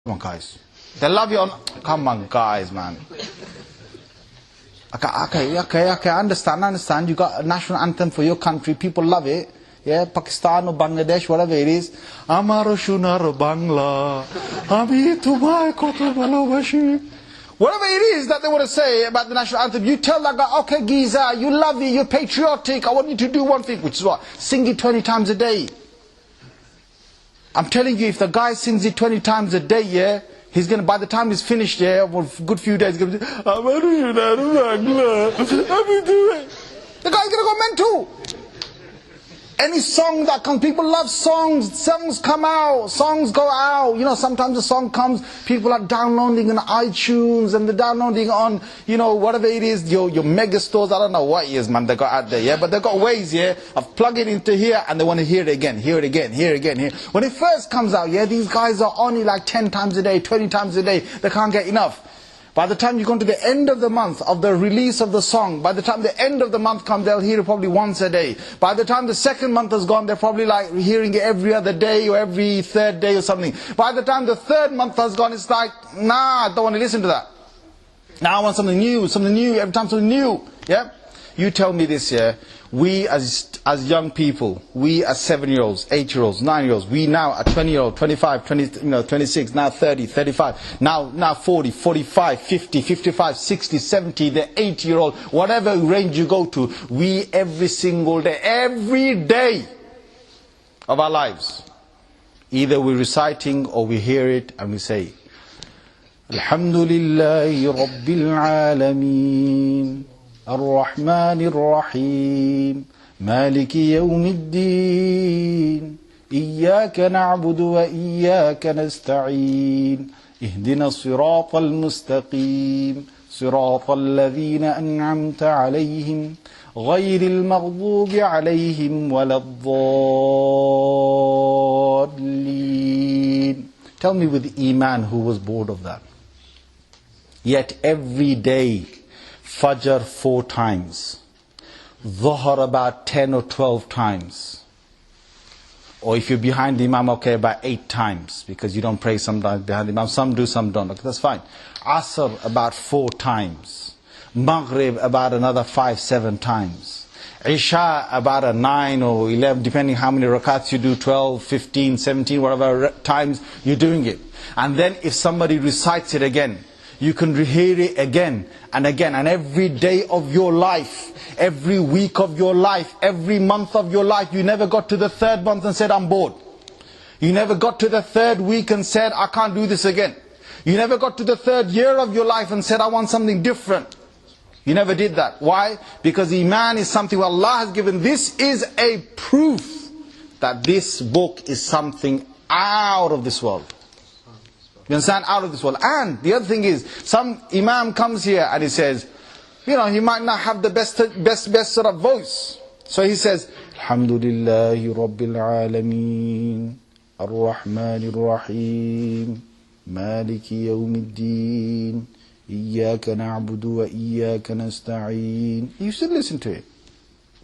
Come on, guys. They love you on... Come on, guys, man. Okay, I understand. You got a national anthem for your country. People love it. Yeah, Pakistan or Bangladesh, whatever it is. Amaro shunar Bangla. Ami tumay koto balobashi. Whatever it is that they want to say about the national anthem, you tell that guy, okay, Giza, you love it, you're patriotic. I want you to do one thing, which is what? Sing it 20 times a day. I'm telling you, if the guy sings it 20 times a day, yeah, he's going to, by the time he's finished, yeah, for a good few days, he's going to say, the guy's going to go mental. Any song that comes, people love songs, songs come out, songs go out. You know, sometimes a song comes, people are downloading on iTunes and they're downloading on, you know, whatever it is, your mega stores, I don't know what it is, man, they got out there, yeah, but they've got ways, yeah, of plugging it into here and they want to hear it again. When it first comes out, yeah, these guys are on it like 10 times a day, 20 times a day, they can't get enough. By the time you come to the end of the month of the release of the song, by the time the end of the month comes, they'll hear it probably once a day. By the time the second month has gone, they're probably like hearing it every other day or every third day or something. By the time the third month has gone, it's like, nah, I don't want to listen to that. Now I want something new, every time something new. Yeah? You tell me this, yeah? We as young people, we as 7-year-olds, 8-year-olds, 9-year-olds, we now are 20-year-old, 25, 26, now 30, 35, now 40, 45, 50, 55, 60, 70, the 80-year-old, whatever range you go to, we every single day, every day of our lives, either we're reciting or we hear it and we say, Alhamdulillahi Rabbil Alameen. الرحمن الرحيم مالك يوم الدين إياك نعبد وإياك نستعين اهدنا الصراط المستقيم صراط الذين أنعمت عليهم غير المغضوب عليهم ولا الضالين. Tell me with Iman who was bored of that. Yet every day Fajr 4 times, Dhuhr about 10 or 12 times, or if you're behind the Imam, okay, about 8 times, because you don't pray sometimes behind the Imam, some do, some don't, okay, that's fine. Asr about 4 times, Maghrib about another 5, 7 times, Isha about a 9 or 11, depending how many rakats you do, 12, 15, 17, whatever times you're doing it. And then if somebody recites it again, you can hear it again and again, and every day of your life, every week of your life, every month of your life, you never got to the 3rd month and said, I'm bored. You never got to the 3rd week and said, I can't do this again. You never got to the 3rd year of your life and said, I want something different. You never did that. Why? Because Iman is something Allah has given. This is a proof that this book is something out of this world. You understand? Out of this world. And the other thing is, some Imam comes here and he says, you know, he might not have the best sort of voice. So he says, Alhamdulillahi Rabbil Alameen, Ar-Rahmanir Rahim, Maliki Yawmiddin, Iyaka na'budu wa iyaka nasta'een. You should listen to it.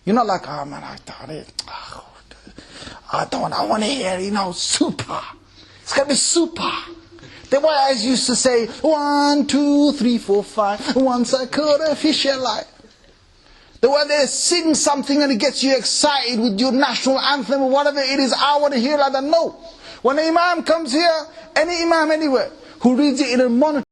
You're not like, oh man, I thought it. I want to hear, you know, super. It's got to be super. The way I used to say, 1, 2, 3, 4, 5, once I could a fish alive. The way they sing something and it gets you excited with your national anthem or whatever it is, I want to hear like that. No. When an Imam comes here, any Imam anywhere, who reads it in a monitor,